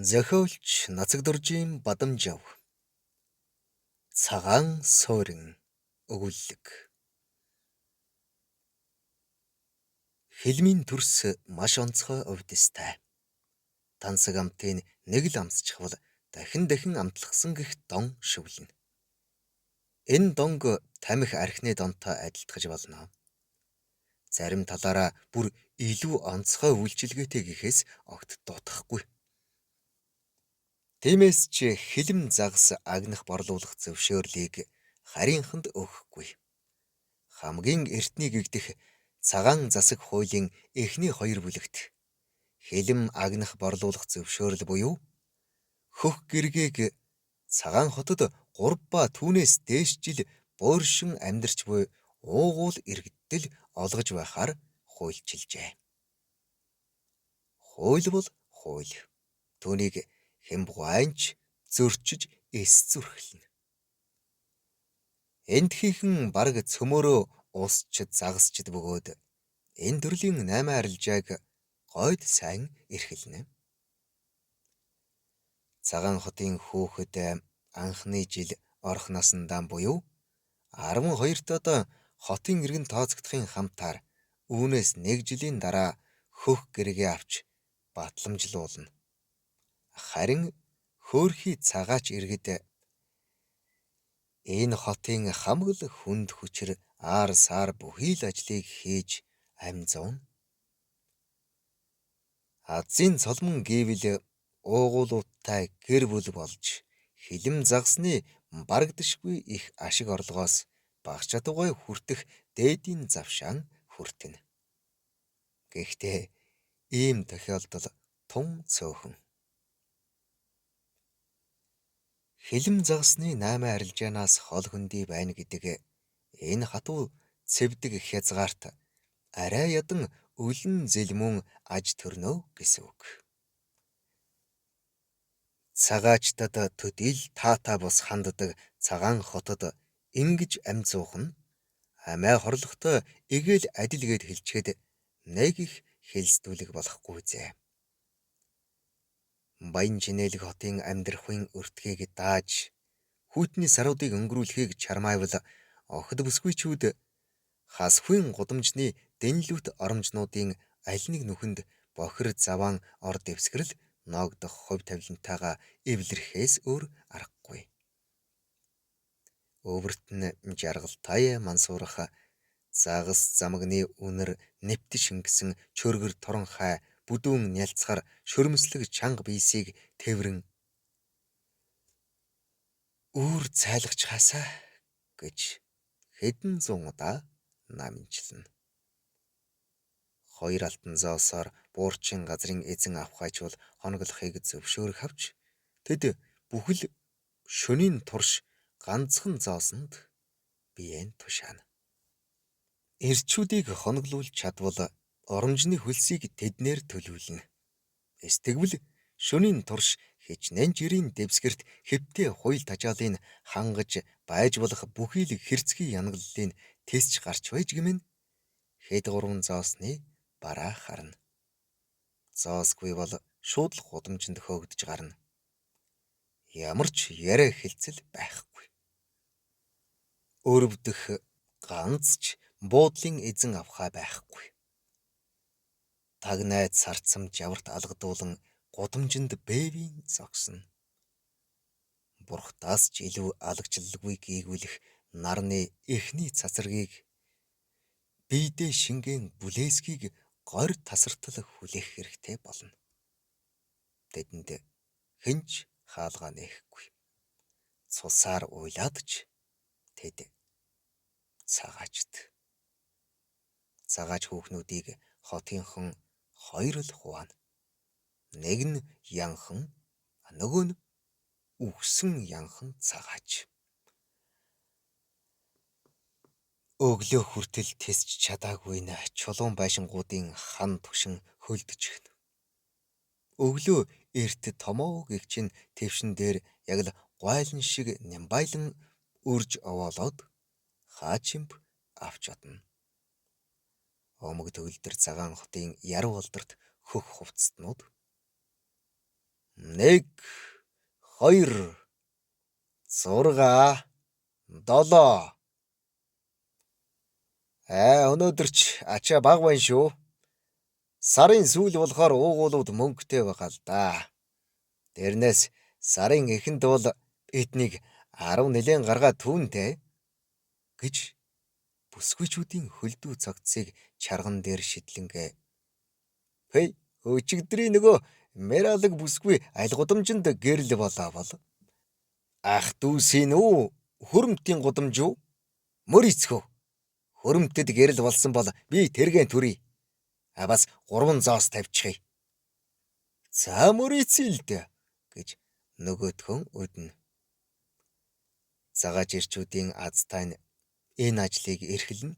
Зохиолч Нацагдоржийн Бадамжав Цагаан суурин өгүүлэг. Хэлмийн төрс маш онцгой увдистай. Тансаг амтын нэг л амсчихвал дахин амтлахсан гэх дон шүглэнэ. Энэ донг тамхи архины донтой адилтгаж болно. Зарим талаараа бүр илүү онцгой үйлчилгээтэй гэхээс огт дутахгүй. Тиймээс ч хилэм загас агнах борлуулах зөвшөөрлийг харийнханд өгөхгүй. Хамгийн эртний гэгдэх цагаан засаг хуулийн эхний 2 бүлэгт хилэм агнах борлуулах зөвшөөрөл буюу хөх гэргээг цагаан хотод 3 ба түүнээс дээш жил бууршин амьдарч буй уугуул иргэддэл олгож байхаар хуульчилжээ. Хууль бол хууль. Түүнийг хэн бугайнч зөрчиж эс зүрхлэнэ. Эндхийхэн бараг цөмөрөө усч загасчд бөгөөд энэ төрлийн 8 арилжааг гойд сайн эрхэлнэ. Цагаан хотын хүүхэд анхны жил орох насандаа буюу 12 дод хотын иргэн тооцогдохын хамтаар үүнээс 1 жилийн дараа хөх гэргээ авч батламжлуулна. Харин хөөрхий цагаач иргэд энэ хотын хамгал хүнд хүчээр аар саар бүхий л ажлыг хийж амь зуун. Азийн цолмон гэвэл уугуулуудтай гэр бүл болж хилэм загсны барагдашгүй их ашиг орлогоос багш чадваргүй хүртэх дээдийн завшаан хүртэнэ. Гэхдээ ийм тохиолдол тун цөөхөн. Хилэм загсны 8 арилжаанаас хол хөндий байна гэдэг энэ хатуу цэвдэг хязгаарт арай ядан өлөн зэлмүн аж төрнөө гэсэн үг. Цагаачтад төдийл таата бус ханддаг цагаан хотод ингэж амь зуух нь амиа хорлохтой эгээл адил гээд хэлчихэд нэг их хэлсдүүлэг болохгүй зэ. Баян чинэлэг хотын амьдрахын өртгийг дааж хүйтний саруудыг өнгөрүүлэхийг чармайвал охид бүсгүйчүүд хасхүйн гудамжны дэнлүт оромжнуудын аль нэг нүхэнд бохир заваан ор дэвсгэрэл ноогдох хувь тавилантайгаа эвлэрхээс өөр аргагүй. Өвөрт нь жаргалтай мансуурах загас замагны үнэр нэвт шингэсэн чөргөр торон хай бүдүүн нялцгаар шөрмслөг чанга бийсийг тэврэн үүр цайлгч хасаа гэж хэдэн зуун удаа намжлана. 2 алтан зоосоор буурчин газрын эзэн авхайч бол хоноглохыг зөвшөөрөх авч тэд бүхэл шөнийн турш ганцхан зоосонд биеэн тушаана. Эрчүүдийг хоноглуулж чадвал оромжны хөлсийг тэднэр төлөвлөнө. Эсвэл шөнийн турш хичнээн жирийн дэвсгэрт хэвтээ хуйл тажаалын хангаж байж болох бүхий л хэрцгий янгаллын тэсч гарч байж гэмэн хэд 3 зоосны бараа харна. Зоосгүй бол шууд л гудамжинд хөөгдөж гарна. Ямар ч яриа хэлцэл байхгүй. Өрөвдөх ганц ч буудлын эзэн авхай байхгүй. Тагнайд сарцам жаварт алгадуулан гудамжинд бэвийн зогсно. Бурхтаас ч илүү алагчлалгүй гээгүүлэх нарны эхний цацрагийг биедээ шингэн бүлээсгийг горь тасартал хүлээх хэрэгтэй болно. Тэдэнд хэнч хаалгаа нээхгүй. Цусаар уйлаад ч тэд цагаачд. Цагаач хүүхнүүдийг хотынхон 2 л хуваана. Нэг нь янхан, нөгөө нь үхсэн янхан цагаач. Өглөө хүртэл тэсч чадаагүй нь чулуун байшингуудын хан түшин хөлдөж гэнэ. Өглөө эрт томоо гэгчин твшин дээр яг л гойлон шиг нямбайлан үрж овоолоод хаачимп авч одно. Омог төгөлдөр цагаан хотын яруу алдарт хөх хувцснууд 1 2 6 7 өнөөдөр ч ачаа баг байна шүү. Сарын сүүл болохоор уугуулууд мөнгөтэй байгаа л да. Дээрнээс сарын эхэнд бол эднийг 10 нэлээд гаргаад түүнтэй гэж бүсгүйчүүдийн хөлдөө цогцсыг чарган дээр шидлэнгээ. Хей, өчигдрийн нөгөө Мералэг бүсгүй аль гудамжинд гэрэл болоо бол. Ах дүүсийн үү, хөрөмтийн гудамж юу? Мөр эцгөө. Хөрөмтөд гэрэл болсон бол би тэргэн төрий. Бас 3 зоос тавьчихъя. За мөр эцэлдэ гэж нөгөөдхөн өднө. Цагаач ирчүүдийн азтай нь энэ ажлыг эрхэлнэ.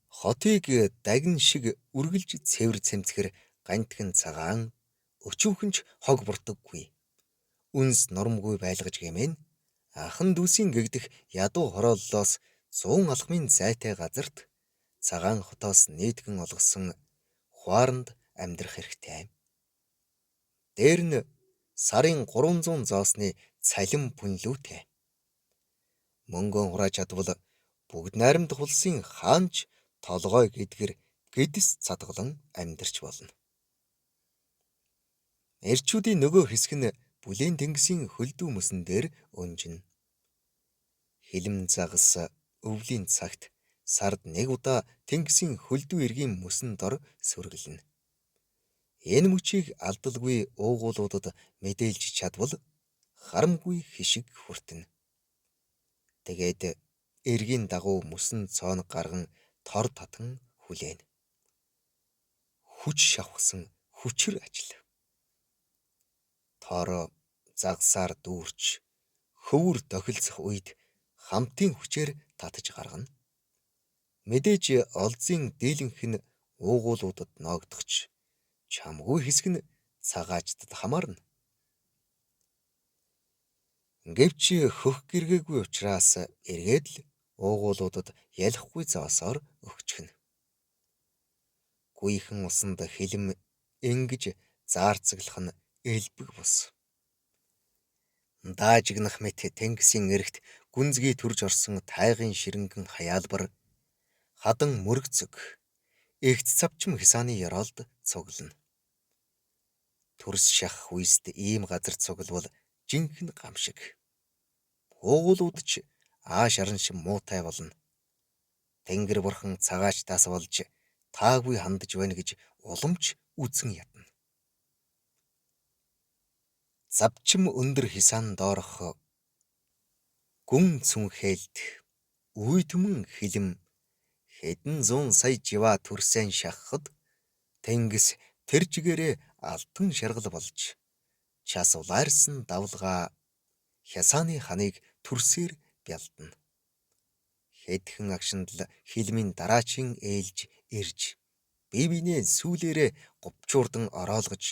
Хотыг дагн шиг үргэлж цэвэр цэмцгэр гантхэн цагаан өчүүхэнч хог буртаггүй. Үнс нормгүй байлгаж гэмээн ахан дүүсийн гэгдэх ядуу хорооллоос 100 алхмын зайтай газарт цагаан хотоос нийтгэн олгосон хуаранд амьдрах хэрэгтэй. Дээр нь сарын 300 зоосны цалин пүнлүүтэй. Мөнгөн хурааж чадвал бүгд найрамдах улсын хаанч толгой гэдгэр гэдэс цадгалан амьдарч болно. Эрчүүдийн нөгөө хэсэг нь бүлээн тэнгисийн хөлдөө мөсөн дээр өнжинэ. Хилэм загас өвлийн цагт сард 1 удаа тэнгисийн хөлдөө эргийн мөсөн дор сүргэлнэ. Энэ мөчийг алдалгүй уугуулуудад мэдээлж чадвал харамгүй хишиг хүртэнэ. Тэгээд эргийн дагуу мөсөн цоон гарган тор татан хүлээнэ. Хүч шавхсан хүчээр ажил. Тор загсаар дүүрч хөвөр тохилцох үед хамтын хүчээр татаж гаргана. Мэдээж олзын дийлэнх нь уугуулуудад ноогдохч чамгүй хэсэг нь цагаачдад хамаарна. Гэвч хөх гэргээгүй учраас эргээд л уугуулуудад ялахгүй зоосоор өгчихнэ. Гүйхэн усанд хилэм ингэж заарцаглах нь элбэг бус. Даажигнах мэт тэнгисийн эрэгт гүнзгий төрж орсон тайгын ширэнгэн хаяалбар хадан мөргцөг эгц цавчим хисааны ёроолд цуглана. Төрс шахах үест ийм газар цуглавал жинхэнэ гам шиг. Уугуулууд ч ааш аран шим муутай болно. Тэнгэр бурхан цагаачтаас болж таагүй хандж байна гэж уламж үзэн ядна. Завчим өндөр хисаан доорох гүн цүнхээлд үе түмэн хилэм хэдэн 100 сая жива төрсөн шахахад тэнгис тэр чигээрээ алтан шаргал болж час улаарсан давлгаа хясааны ханыг төрсөөр бялдана. Хэдхэн агшинд л хилмийн дараачийн ээлж ирж бие биенээ сүүлээрээ говчуурдан ороолгож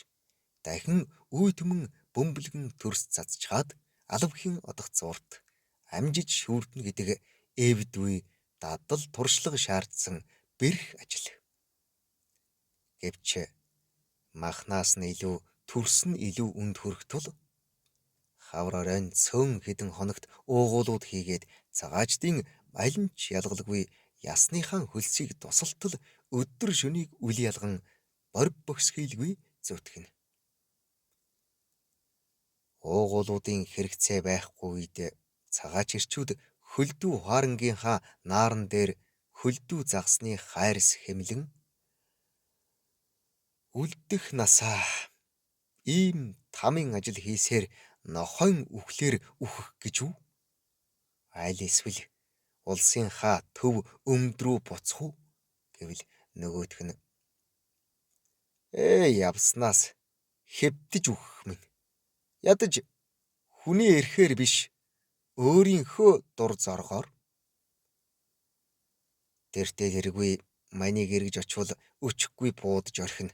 дахин үе түмэн бөмбөлгөн төрс цацчаад алавхийн одох зуурт амжиж шүүрдэн гэдэг эвдвүй дадал туршлага шаардсан бэрх ажил. Гэвч махнаас нь илүү төрс нь илүү үнд хүрэх тул хавраараа цөөн хэдэн хоногт уугуулууд хийгээд цагаачдын алинч ялгалгүй ясныхан хөлсийг тусалтал өдөр шөнийг үл ялган борь бөхсгийлгүй зүтгэнэ. Уугуулуудын хэрэгцээ байхгүй үед цагаач ирчүүд хөлдөө хуарангийнхаа нааран дээр хөлдөө загсны хайрс хэмлэн үлдэх насаа ийм тамийн ажил хийсээр нохойн үхлээр үхэх гэж үү? Айл эсвэл улсынхаа төв өмдрүү буцах уу гэвэл нөгөөх нь явснаас хэвдэж үхэх минь. Ядаж хүний эрхээр биш өөрийнхөө дур зоргоор. Тэртээ тэргүй манийг эргэж очвол өчхгүй буудаж орхино.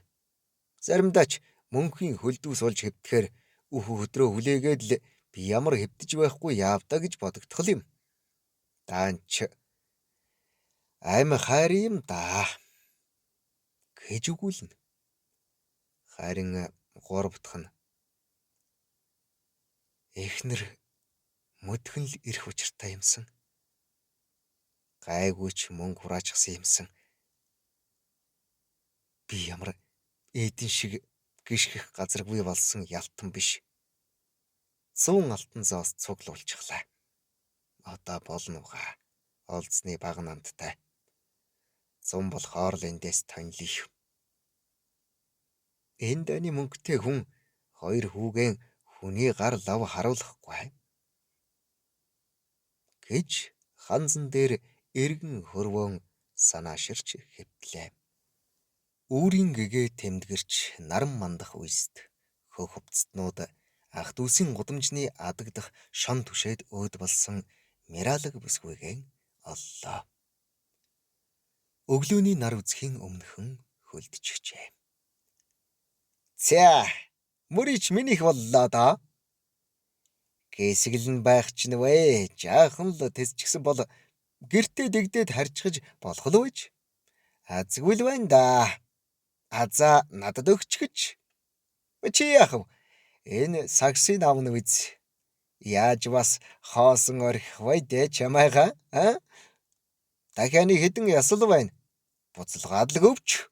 Заримдаа ч мөнхийн хөлдөө суулж хэвтгэхээр өдрөө хүлээгээд л би ямар хэвдэж байхгүй яавдаа гэж бодогдох юм. Даанч аймаг хайр юм да гэж өгүүлнэ. Харин 3 дахь нь Эхнэр мөдгөн л ирэх учиртай юмсан. Гайгүй ч мөнгө хураачсан юмсан. Би ямар эдэн шиг гიშгэх газаргүй болсон ялтан биш. 100 алтан зоос цуглуулчихлаа. Одоо болно угаа. Олдсны баг намттай. 100 болохоор л эндээс тонлих. Энэ дайны мөнгөтэй хүн 2 хүүгэн хүний гар лав харуулахгүй гэж ханзан дээр эргэн хөрвөн санааширч хэвтлээ. Үүрийн гэгээ тэмдгэрч наран мандах үйст хөх хувцснууд ах дүүсийн гудамжны адагдах шон түшээд өөд болсон миралаг бүсгүйгэн оллоо. Өглөөний нар үзхийн өмнөхөн хөлдчихжээ. За, мөрич минийх боллоо доо. Гэсгэлэн байх ч нүвэ. Жаахан л тэсчихсэн бол гэртээ дэгдээд харьцаж болох л үйж. Азгүй л байна да. Аза надад өгч гэж. Чи яах вэ? Энэ сагсыг авна биз. Яаж бас хоосон орхих вэ дэ чамайга? Дахианы хэдэн ясал байна. Буцалгаад л өвч.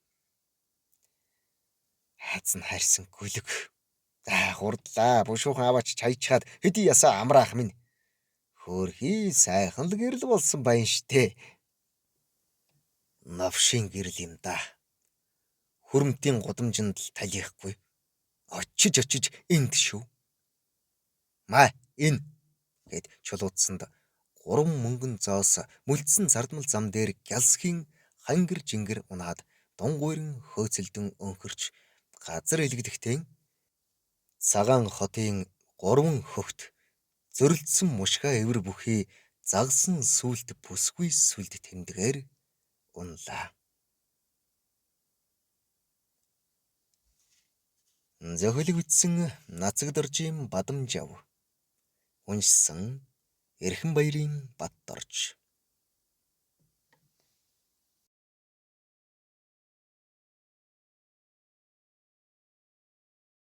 Хазан харьсан гүлэг. Хурдлаа бушуухан аваач чайчаад хэдий ясаа амраах минь. Хөөрхий сайхан л гэрэл болсон байна штэ. Навшийн гэрэл юм да. Хүрмтийн гудамжинд л талихгүй. Очиж энд шүү. Маа энэ гэд чулуудсанд 3 мөнгөн зоос мүлдсэн зардмал зам дээр гялсхийн хангэр жингэр унаад дунгуйрын хөөцөлдөн өнхөрч газар илгэдэхтэн цагаан хотын 3 хөхт зөрлөдсөн мушгаа эвэр бүхий загсан сүлд бүсгүй сүлд тэмдгээр унлаа. Зохилог бичсэн Нацагдоржийн Бадамжав. Уншсан Эрхэнбаярын Баттарж.